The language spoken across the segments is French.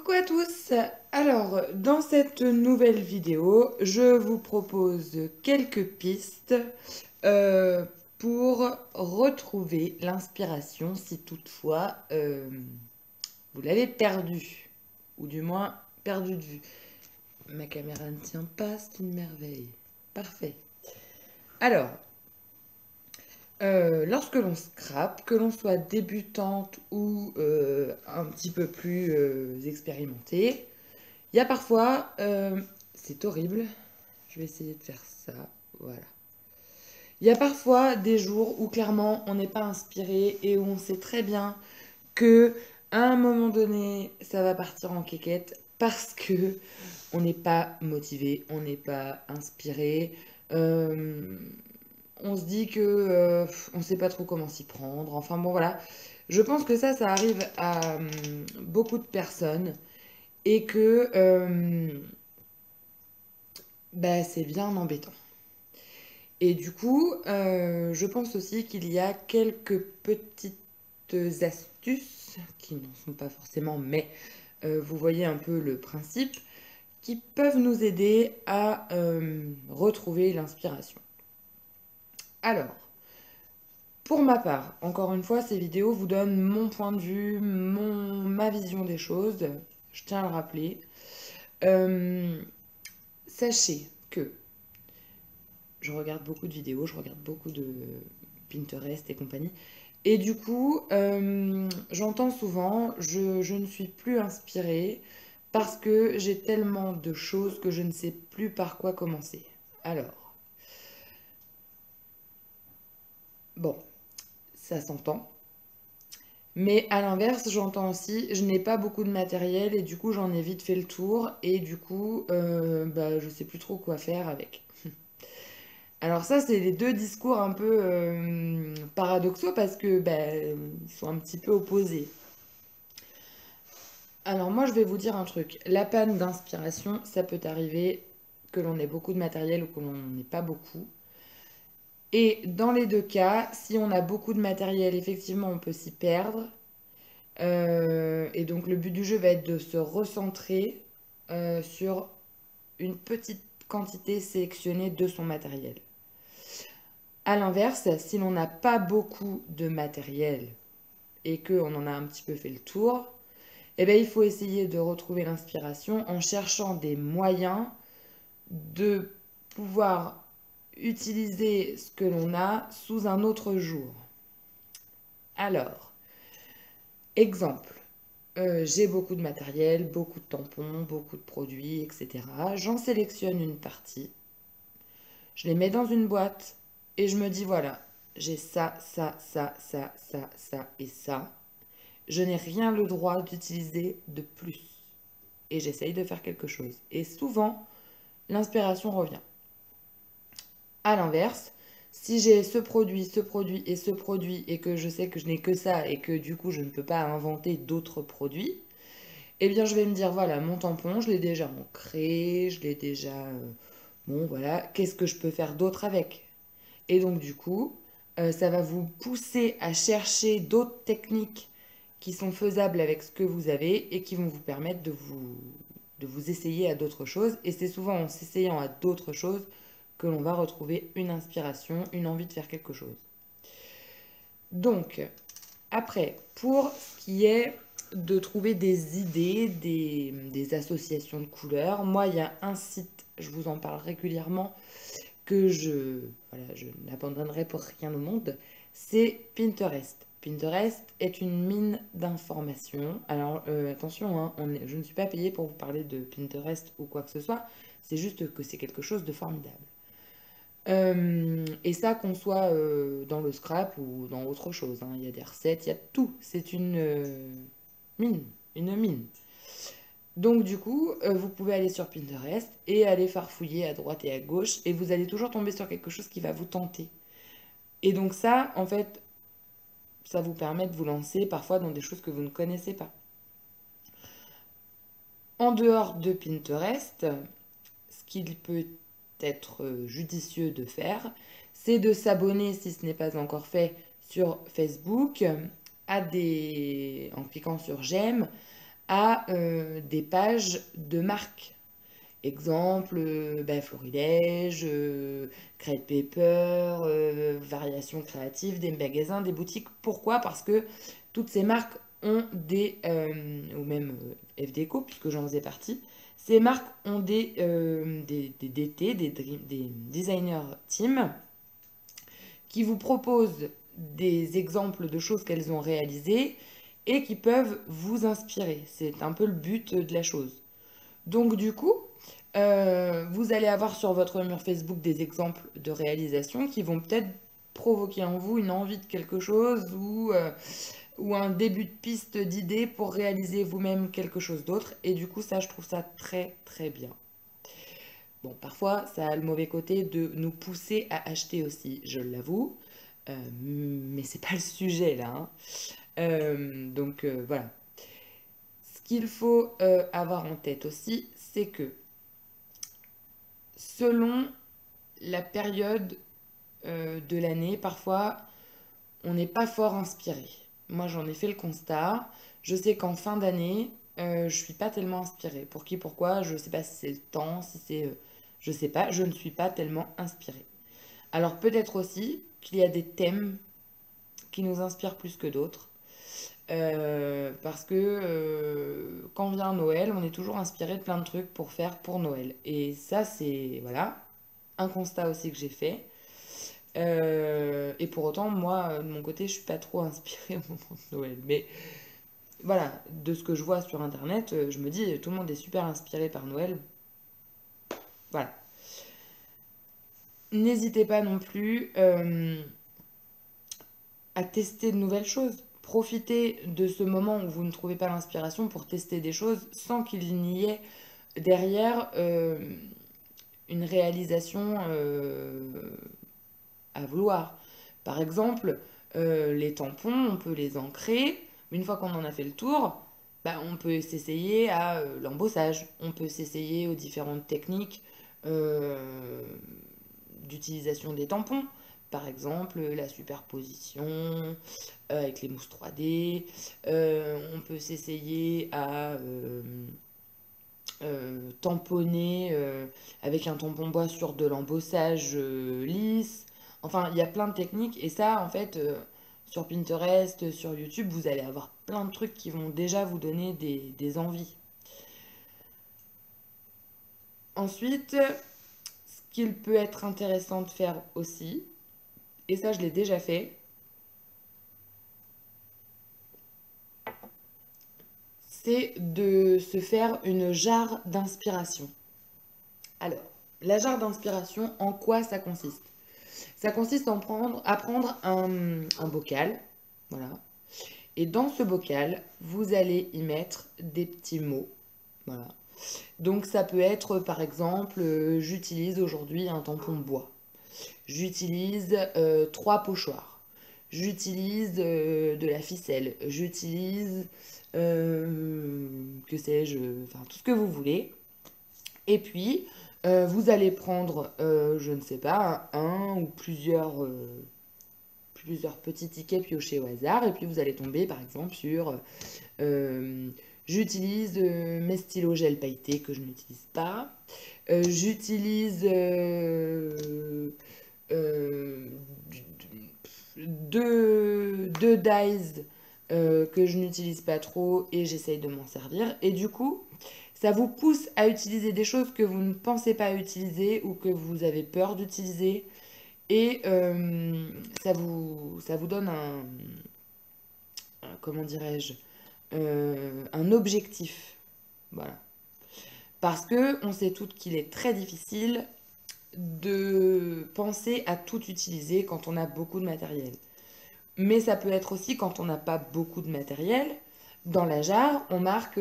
Coucou à tous! Alors, dans cette nouvelle vidéo, je vous propose quelques pistes euh, pour retrouver l'inspiration si toutefois vous l'avez perdue, ou du moins perdue de vue. Ma caméra ne tient pas, c'est une merveille. Parfait. Alors, lorsque l'on scrape, que l'on soit débutante ou un petit peu plus expérimentée, il y a parfois, c'est horrible, je vais essayer de faire ça, voilà. Il y a parfois des jours où clairement on n'est pas inspiré et où on sait très bien que à un moment donné ça va partir en quéquette parce que on n'est pas motivé, on n'est pas inspiré, euh, on se dit que on sait pas trop comment s'y prendre. Enfin bon voilà, je pense que ça arrive à beaucoup de personnes et que bah, c'est bien embêtant. Et du coup, je pense aussi qu'il y a quelques petites astuces qui n'en sont pas forcément, mais vous voyez un peu le principe, qui peuvent nous aider à retrouver l'inspiration. Alors, pour ma part, encore une fois, ces vidéos vous donnent mon point de vue, ma vision des choses, je tiens à le rappeler. Euh, Sachez que je regarde beaucoup de vidéos, je regarde beaucoup de Pinterest et compagnie. Et du coup, j'entends souvent, je ne suis plus inspirée parce que j'ai tellement de choses que je ne sais plus par quoi commencer. Alors, bon, ça s'entend. Mais à l'inverse, j'entends aussi, je n'ai pas beaucoup de matériel et du coup, j'en ai vite fait le tour et du coup, bah, je sais plus trop quoi faire avec. Alors ça, c'est les deux discours un peu paradoxaux parce que bah, ils sont un petit peu opposés. Alors moi, je vais vous dire un truc. La panne d'inspiration, ça peut arriver que l'on ait beaucoup de matériel ou que l'on n'en ait pas beaucoup. Et dans les deux cas, si on a beaucoup de matériel, effectivement, on peut s'y perdre. Et donc le but du jeu va être de se recentrer sur une petite quantité sélectionnée de son matériel. À l'inverse, si l'on n'a pas beaucoup de matériel et qu'on en a un petit peu fait le tour, eh bien, il faut essayer de retrouver l'inspiration en cherchant des moyens de pouvoir utiliser ce que l'on a sous un autre jour. Alors, exemple, j'ai beaucoup de matériel, beaucoup de tampons, beaucoup de produits, etc. J'en sélectionne une partie, je les mets dans une boîte et je me dis voilà, j'ai ça, ça, ça, ça, ça, ça et ça. Je n'ai rien le droit d'utiliser de plus. Et j'essaye de faire quelque chose. Et souvent, l'inspiration revient. À l'inverse, si j'ai ce produit et ce produit et que je sais que je n'ai que ça et que du coup je ne peux pas inventer d'autres produits, eh bien je vais me dire voilà, mon tampon, je l'ai déjà ancré, je l'ai déjà... bon voilà, qu'est-ce que je peux faire d'autre avec? Et donc du coup, ça va vous pousser à chercher d'autres techniques qui sont faisables avec ce que vous avez et qui vont vous permettre de vous essayer à d'autres choses. Et c'est souvent en s'essayant à d'autres choses que l'on va retrouver une inspiration, une envie de faire quelque chose. Donc, après, pour ce qui est de trouver des idées, des associations de couleurs, moi, il y a un site, je vous en parle régulièrement, que voilà, je n'abandonnerai pour rien au monde, c'est Pinterest. Pinterest est une mine d'informations. Alors attention, hein, je ne suis pas payée pour vous parler de Pinterest ou quoi que ce soit, c'est juste que c'est quelque chose de formidable. Et ça, qu'on soit dans le scrap ou dans autre chose, hein, il y a des recettes, il y a tout. C'est mine, une mine. Donc du coup, vous pouvez aller sur Pinterest et aller farfouiller à droite et à gauche et vous allez toujours tomber sur quelque chose qui va vous tenter. Et donc ça, en fait, ça vous permet de vous lancer parfois dans des choses que vous ne connaissez pas. En dehors de Pinterest, ce qu'il peut être judicieux de faire, c'est de s'abonner, si ce n'est pas encore fait, sur Facebook, en cliquant sur j'aime, à des pages de marque. Exemple, Florilège, Crête Paper, Variations créatives, des magasins, des boutiques. Pourquoi? Parce que toutes ces marques ont ou même FDeco, puisque j'en faisais partie, ces marques ont des DT, des designers team, qui vous proposent des exemples de choses qu'elles ont réalisées et qui peuvent vous inspirer. C'est un peu le but de la chose. Donc du coup, vous allez avoir sur votre mur Facebook des exemples de réalisations qui vont peut-être provoquer en vous une envie de quelque chose ou un début de piste d'idée pour réaliser vous-même quelque chose d'autre. Et du coup, ça, je trouve ça très très bien. Bon, parfois, ça a le mauvais côté de nous pousser à acheter aussi, je l'avoue. Mais c'est pas le sujet là, hein. Voilà. Ce qu'il faut avoir en tête aussi, c'est que selon la période de l'année, parfois, on n'est pas fort inspiré. Moi, j'en ai fait le constat. Je sais qu'en fin d'année, je suis pas tellement inspirée. Pour qui, pourquoi, je sais pas si c'est le temps, si c'est... je sais pas, je ne suis pas tellement inspirée. Alors peut-être aussi qu'il y a des thèmes qui nous inspirent plus que d'autres. Parce que quand vient Noël, on est toujours inspiré de plein de trucs pour faire pour Noël. Et ça, c'est voilà, un constat aussi que j'ai fait. Et pour autant, moi, de mon côté, je suis pas trop inspirée au moment de Noël. Mais voilà, de ce que je vois sur Internet, je me dis, tout le monde est super inspiré par Noël. Voilà. N'hésitez pas non plus à tester de nouvelles choses. Profitez de ce moment où vous ne trouvez pas l'inspiration pour tester des choses sans qu'il n'y ait derrière une réalisation à vouloir. Par exemple, les tampons, on peut les ancrer. Une fois qu'on en a fait le tour, bah, on peut s'essayer à l'embossage. On peut s'essayer aux différentes techniques d'utilisation des tampons. Par exemple, la superposition avec les mousses 3D. On peut s'essayer à tamponner avec un tampon bois sur de l'embossage lisse. Enfin, il y a plein de techniques. Et ça, en fait, sur Pinterest, sur YouTube, vous allez avoir plein de trucs qui vont déjà vous donner des envies. Ensuite, ce qu'il peut être intéressant de faire aussi, et ça je l'ai déjà fait, c'est de se faire une jarre d'inspiration. Alors, la jarre d'inspiration, en quoi ça consiste? Ça consiste à prendre un bocal, voilà. Et dans ce bocal, vous allez y mettre des petits mots, voilà. Donc ça peut être par exemple, j'utilise aujourd'hui un tampon bois. J'utilise 3 pochoirs. J'utilise de la ficelle. J'utilise, que sais-je, enfin tout ce que vous voulez. Et puis, vous allez prendre, je ne sais pas, un ou plusieurs petits tickets piochés au hasard. Et puis, vous allez tomber, par exemple, sur j'utilise mes stylos gel pailletés que je n'utilise pas. J'utilise euh, deux dies que je n'utilise pas trop et j'essaye de m'en servir. Et du coup, ça vous pousse à utiliser des choses que vous ne pensez pas utiliser ou que vous avez peur d'utiliser. Et ça vous donne comment dirais-je, un objectif. Voilà. Parce que on sait toutes qu'il est très difficile de penser à tout utiliser quand on a beaucoup de matériel. Mais ça peut être aussi quand on n'a pas beaucoup de matériel. Dans la jarre, on marque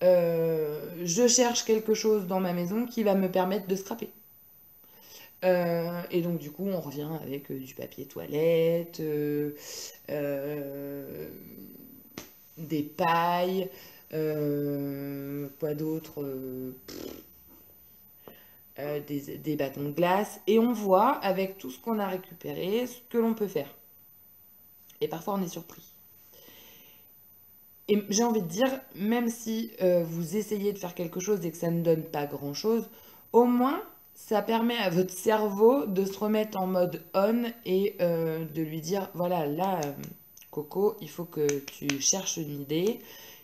je cherche quelque chose dans ma maison qui va me permettre de scraper. Et donc du coup, on revient avec du papier toilette, des pailles, quoi d'autre, des bâtons de glace. Et on voit avec tout ce qu'on a récupéré ce que l'on peut faire. Et parfois on est surpris. Et j'ai envie de dire, même si vous essayez de faire quelque chose et que ça ne donne pas grand-chose, au moins ça permet à votre cerveau de se remettre en mode on et de lui dire, voilà, là, Coco, il faut que tu cherches une idée,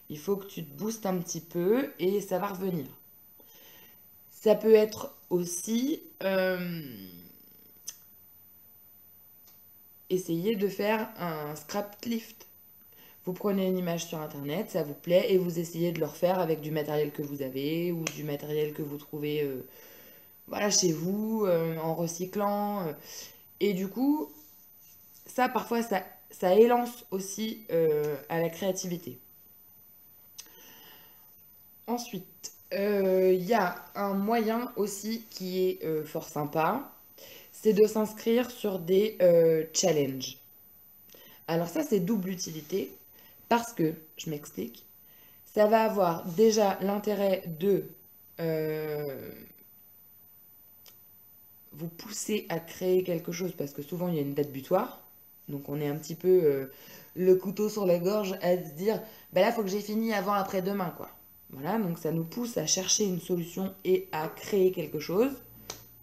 il faut que tu te boostes un petit peu et ça va revenir. Ça peut être aussi essayer de faire un scrap lift. Vous prenez une image sur internet, ça vous plaît, et vous essayez de le refaire avec du matériel que vous avez ou du matériel que vous trouvez voilà, chez vous, en recyclant. Et du coup, ça, parfois, ça élance aussi à la créativité. Ensuite, il y a un moyen aussi qui est fort sympa, c'est de s'inscrire sur des challenges. Alors ça, c'est double utilité parce que, je m'explique, ça va avoir déjà l'intérêt de euh, vous pousser à créer quelque chose parce que souvent il y a une date butoir. Donc on est un petit peu le couteau sur la gorge à se dire, bah là, il faut que j'ai fini avant après-demain, quoi. Voilà, donc ça nous pousse à chercher une solution et à créer quelque chose,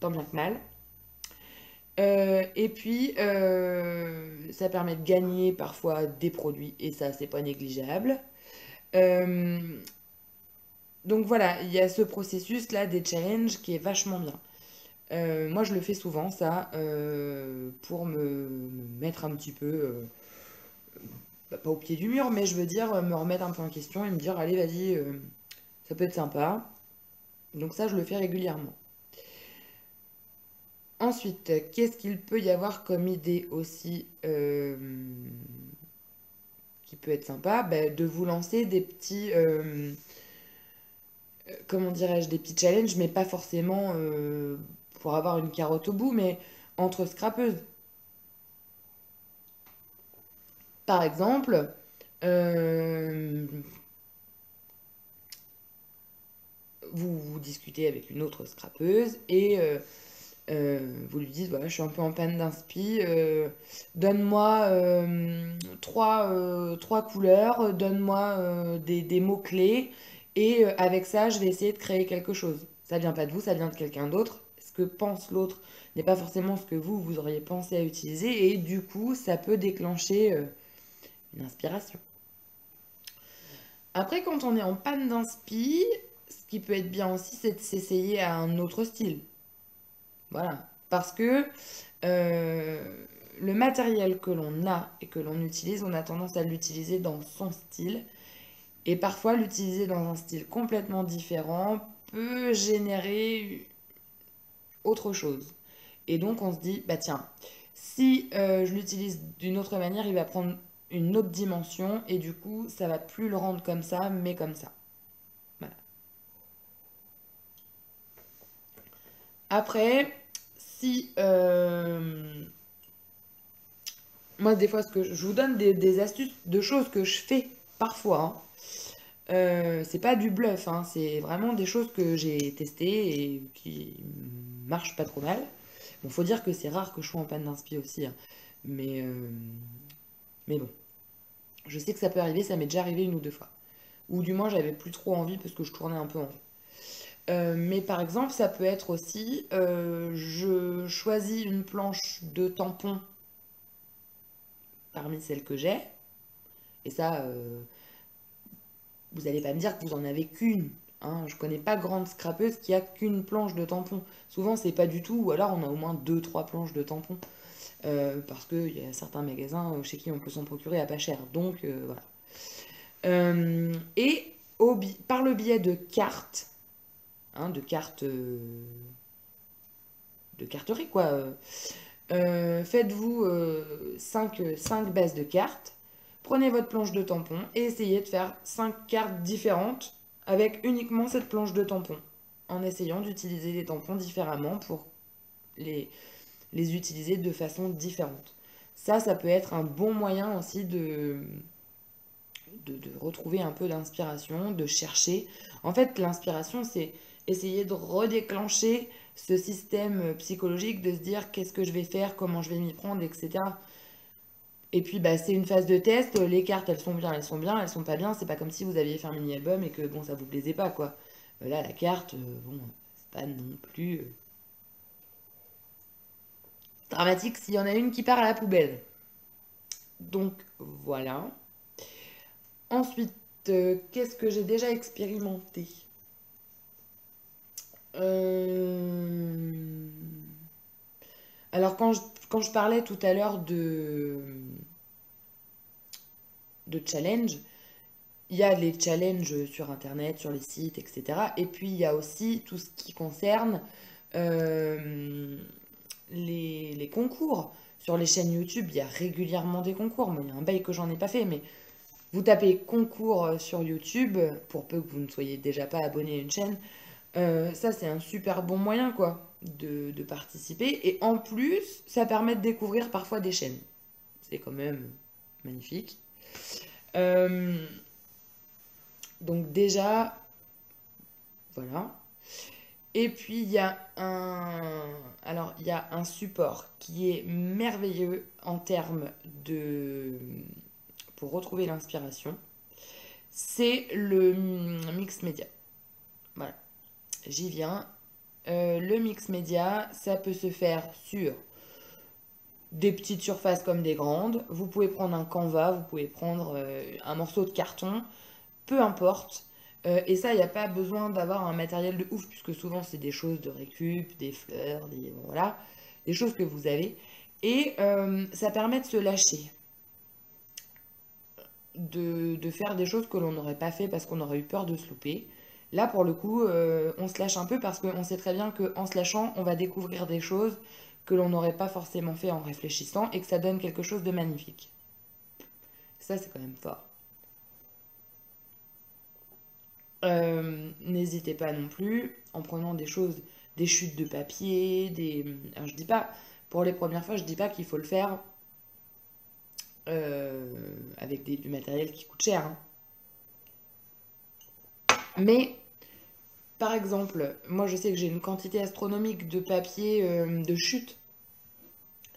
tant bien que mal. Et puis, ça permet de gagner parfois des produits, et ça, c'est pas négligeable. Euh, donc voilà, il y a ce processus-là des challenges qui est vachement bien. Moi, je le fais souvent, ça, pour me mettre un petit peu, bah, pas au pied du mur, mais je veux dire, me remettre un peu en question et me dire, allez, vas-y, ça peut être sympa. Donc ça, je le fais régulièrement. Ensuite, qu'est-ce qu'il peut y avoir comme idée aussi qui peut être sympa? Ben, de vous lancer des petits, comment dirais-je, des petits challenges, mais pas forcément pour avoir une carotte au bout, mais entre scrapeuses. Par exemple, euh, vous discutez avec une autre scrapeuse et vous lui dites, voilà, je suis un peu en panne d'inspi, donne-moi trois couleurs, donne-moi des mots-clés, et avec ça, je vais essayer de créer quelque chose. Ça vient pas de vous, ça vient de quelqu'un d'autre. Ce que pense l'autre n'est pas forcément ce que vous auriez pensé à utiliser, et du coup, ça peut déclencher une inspiration. Après, quand on est en panne d'inspi, ce qui peut être bien aussi, c'est de s'essayer à un autre style. Voilà. Parce que euh, le matériel que l'on a et que l'on utilise, on a tendance à l'utiliser dans son style. Et parfois, l'utiliser dans un style complètement différent peut générer autre chose. Et donc, on se dit, bah tiens, si je l'utilise d'une autre manière, il va prendre une autre dimension et du coup, ça va plus le rendre comme ça, mais comme ça. Voilà. Après, si moi, des fois, je vous donne des astuces de choses que je fais parfois, hein. C'est pas du bluff, hein, c'est vraiment des choses que j'ai testées et qui marchent pas trop mal. Bon, faut dire que c'est rare que je sois en panne d'inspi aussi, hein. Mais, euh, mais bon, je sais que ça peut arriver, ça m'est déjà arrivé une ou deux fois. Ou du moins, j'avais plus trop envie parce que je tournais un peu en rond. Mais par exemple, ça peut être aussi, je choisis une planche de tampon parmi celles que j'ai. Et ça, vous n'allez pas me dire que vous en avez qu'une. Hein. Je connais pas grande scrapeuse qui a qu'une planche de tampon. Souvent, c'est pas du tout, ou alors on a au moins deux, trois planches de tampon. Parce qu'il y a certains magasins chez qui on peut s'en procurer à pas cher. Donc voilà. Et par le biais de cartes, hein, de carterie quoi, faites-vous 5 bases de cartes, prenez votre planche de tampon et essayez de faire 5 cartes différentes avec uniquement cette planche de tampon, en essayant d'utiliser les tampons différemment pour les, les utiliser de façon différente. Ça peut être un bon moyen aussi de retrouver un peu d'inspiration, de chercher. En fait, l'inspiration, c'est essayer de redéclencher ce système psychologique, de se dire qu'est-ce que je vais faire, comment je vais m'y prendre, etc. Et puis, bah, c'est une phase de test. Les cartes, elles sont bien, elles sont bien, elles sont pas bien. C'est pas comme si vous aviez fait un mini-album et que, bon, ça vous plaisait pas, quoi. Là, la carte, bon, c'est pas non plus dramatique s'il y en a une qui part à la poubelle. Donc, voilà. Ensuite, qu'est-ce que j'ai déjà expérimenté? Euh, Alors, quand je parlais tout à l'heure de challenge, il y a les challenges sur Internet, sur les sites, etc. Et puis, il y a aussi tout ce qui concerne euh, les concours. Sur les chaînes YouTube, il y a régulièrement des concours. Moi, il y a un bail que j'en ai pas fait, mais vous tapez concours sur YouTube, pour peu que vous ne soyez déjà pas abonné à une chaîne. Ça, c'est un super bon moyen, quoi, de participer. Et en plus, ça permet de découvrir parfois des chaînes. C'est quand même magnifique. Euh, donc déjà, voilà. Et puis, Alors, il y a un support qui est merveilleux en termes de... pour retrouver l'inspiration. C'est le mix média. Voilà, j'y viens. Le mix média, ça peut se faire sur des petites surfaces comme des grandes. Vous pouvez prendre un Canva, vous pouvez prendre un morceau de carton, peu importe. Et ça, il n'y a pas besoin d'avoir un matériel de ouf, puisque souvent c'est des choses de récup, des fleurs, bon, voilà, des choses que vous avez. Et ça permet de se lâcher, de faire des choses que l'on n'aurait pas fait parce qu'on aurait eu peur de se louper. Là, pour le coup, on se lâche un peu parce qu'on sait très bien qu'en se lâchant, on va découvrir des choses que l'on n'aurait pas forcément fait en réfléchissant et que ça donne quelque chose de magnifique. Ça, c'est quand même fort. N'hésitez pas non plus, en prenant des choses, des chutes de papier, des... Alors, je dis pas, pour les premières fois, je dis pas qu'il faut le faire avec du matériel qui coûte cher, hein. Mais par exemple, moi je sais que j'ai une quantité astronomique de papier de chute.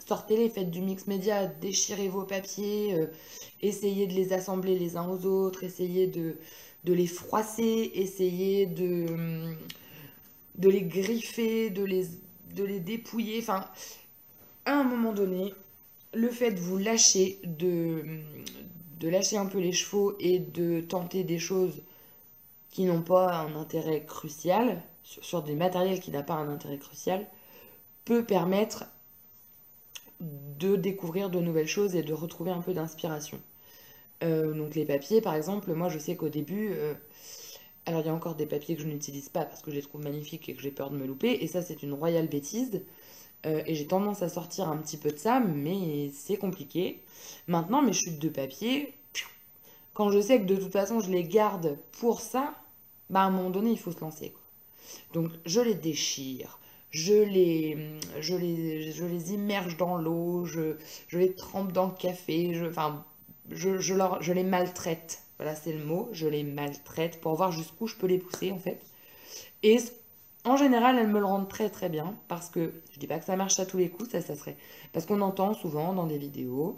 Sortez-les, faites du mix média, déchirez vos papiers, essayez de les assembler les uns aux autres, essayez de les froisser, essayez de les griffer, de les dépouiller. Enfin, à un moment donné, le fait de vous lâcher, de lâcher un peu les chevaux et de tenter des choses qui n'ont pas un intérêt crucial, sur des matériels qui n'ont pas un intérêt crucial, peut permettre de découvrir de nouvelles choses et de retrouver un peu d'inspiration. Donc les papiers, par exemple, moi je sais qu'au début, alors il y a encore des papiers que je n'utilise pas parce que je les trouve magnifiques et que j'ai peur de me louper, et ça c'est une royale bêtise. Et j'ai tendance à sortir un petit peu de ça, mais c'est compliqué. Maintenant, mes chutes de papier, quand je sais que de toute façon je les garde pour ça, bah à un moment donné il faut se lancer, quoi. Donc je les déchire, je les immerge dans l'eau, je les trempe dans le café, enfin, je les maltraite. Voilà, c'est le mot, je les maltraite pour voir jusqu'où je peux les pousser en fait. Et en général, elles me le rendent très très bien parce que je dis pas que ça marche à tous les coups, ça serait. Parce qu'on entend souvent dans des vidéos,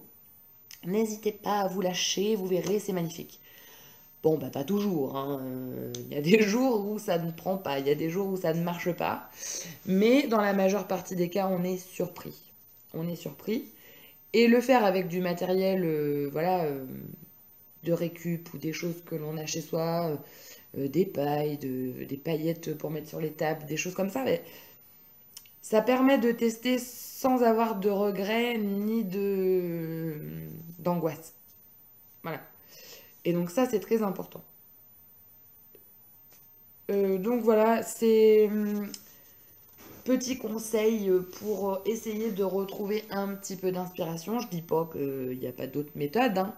n'hésitez pas à vous lâcher, vous verrez, c'est magnifique. Bon, bah pas toujours, hein. Il y a des jours où ça ne prend pas, il y a des jours où ça ne marche pas. Mais dans la majeure partie des cas, on est surpris. On est surpris. Et le faire avec du matériel, voilà, de récup ou des choses que l'on a chez soi, des pailles, des paillettes pour mettre sur les tables, des choses comme ça, mais ça permet de tester sans avoir de regrets ni d'angoisse. Voilà. Et donc ça, c'est très important. Donc voilà, c'est petit conseil pour essayer de retrouver un petit peu d'inspiration. Je dis pas qu'il n'y a pas d'autres méthodes, hein,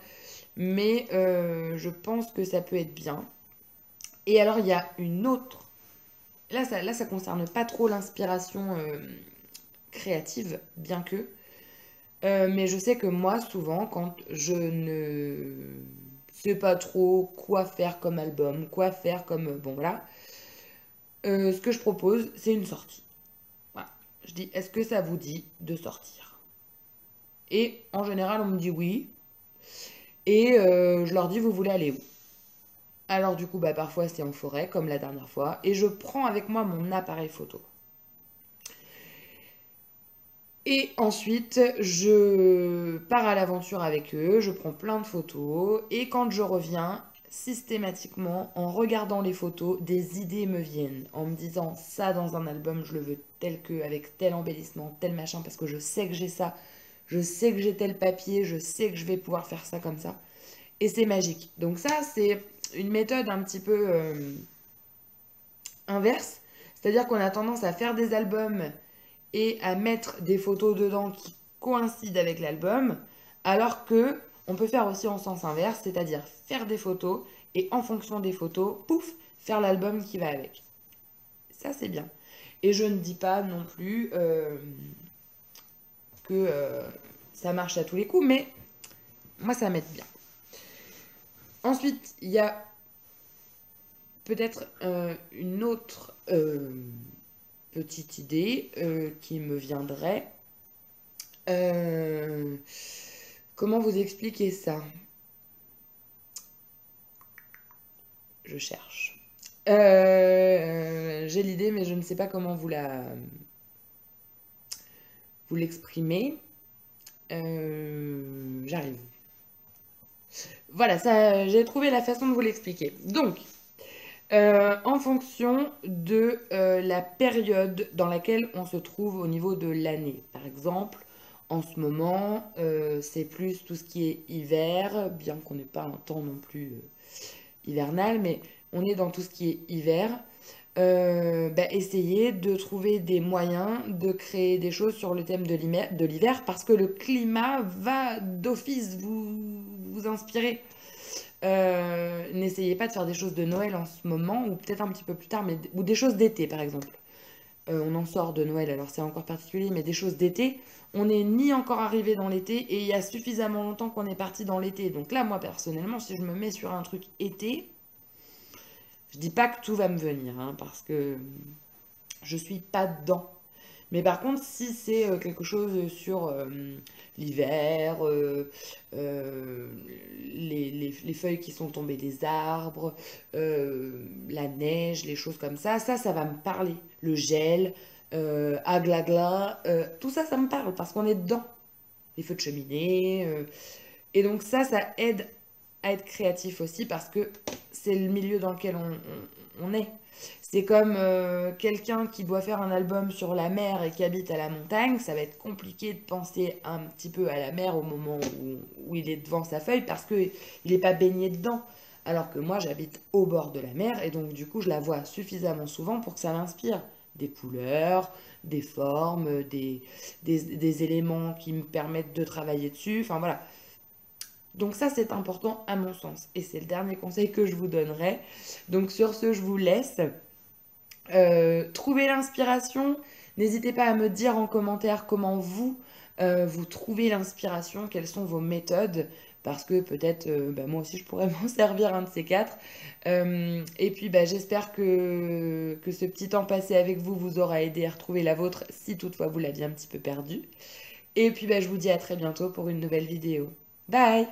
mais je pense que ça peut être bien. Et alors, il y a une autre. Là, ça concerne pas trop l'inspiration créative, bien que. Mais je sais que moi, souvent, quand je ne sais pas trop quoi faire comme album, quoi faire comme... bon, voilà. Ce que je propose, c'est une sortie. Voilà. Je dis, est-ce que ça vous dit de sortir? Et en général, on me dit oui. Et je leur dis, vous voulez aller où? Alors du coup, bah, parfois c'est en forêt, comme la dernière fois, et je prends avec moi mon appareil photo. Et ensuite, je pars à l'aventure avec eux, je prends plein de photos, et quand je reviens, systématiquement, en regardant les photos, des idées me viennent, en me disant, ça dans un album, je le veux tel que, avec tel embellissement, tel machin, parce que je sais que j'ai ça, je sais que j'ai tel papier, je sais que je vais pouvoir faire ça comme ça. Et c'est magique. Donc ça, c'est une méthode un petit peu inverse. C'est-à-dire qu'on a tendance à faire des albums et à mettre des photos dedans qui coïncident avec l'album, alors que on peut faire aussi en sens inverse, c'est-à-dire faire des photos et en fonction des photos, pouf, faire l'album qui va avec. Ça, c'est bien. Et je ne dis pas non plus que ça marche à tous les coups, mais moi, ça m'aide bien. Ensuite, il y a peut-être une autre petite idée qui me viendrait. Euh, Comment vous expliquer ça? Je cherche. J'ai l'idée, mais je ne sais pas comment vous l'exprimer. J'arrive. Voilà, ça, j'ai trouvé la façon de vous l'expliquer. Donc, en fonction de la période dans laquelle on se trouve au niveau de l'année. Par exemple, en ce moment, c'est plus tout ce qui est hiver, bien qu'on n'ait pas un temps non plus hivernal, mais on est dans tout ce qui est hiver. Bah, essayez de trouver des moyens de créer des choses sur le thème de l'hiver parce que le climat va d'office vous inspirer. N'essayez pas de faire des choses de Noël en ce moment, ou peut-être un petit peu plus tard, ou des choses d'été par exemple. On en sort de Noël, alors c'est encore particulier, mais des choses d'été, on n'est ni encore arrivé dans l'été, et il y a suffisamment longtemps qu'on est parti dans l'été. Donc là, moi personnellement, si je me mets sur un truc été, je dis pas que tout va me venir, hein, parce que je suis pas dedans. Mais par contre, si c'est quelque chose sur l'hiver, les feuilles qui sont tombées des arbres, la neige, les choses comme ça va me parler. Le gel, aglagla, tout ça, ça me parle parce qu'on est dedans. Les feux de cheminée. Et donc ça aide à être créatif aussi parce que c'est le milieu dans lequel on est. C'est comme quelqu'un qui doit faire un album sur la mer et qui habite à la montagne, ça va être compliqué de penser un petit peu à la mer au moment où il est devant sa feuille parce qu'il n'est pas baigné dedans. Alors que moi, j'habite au bord de la mer et donc du coup, je la vois suffisamment souvent pour que ça m'inspire. Des couleurs, des formes, des éléments qui me permettent de travailler dessus. Enfin voilà. Donc ça, c'est important à mon sens. Et c'est le dernier conseil que je vous donnerai. Donc sur ce, je vous laisse. Trouvez l'inspiration. N'hésitez pas à me dire en commentaire comment vous trouvez l'inspiration, quelles sont vos méthodes, parce que peut-être bah, moi aussi je pourrais m'en servir un de ces quatre. Et puis bah, j'espère que ce petit temps passé avec vous vous aura aidé à retrouver la vôtre, si toutefois vous l'aviez un petit peu perdu. Et puis bah, je vous dis à très bientôt pour une nouvelle vidéo. Bye!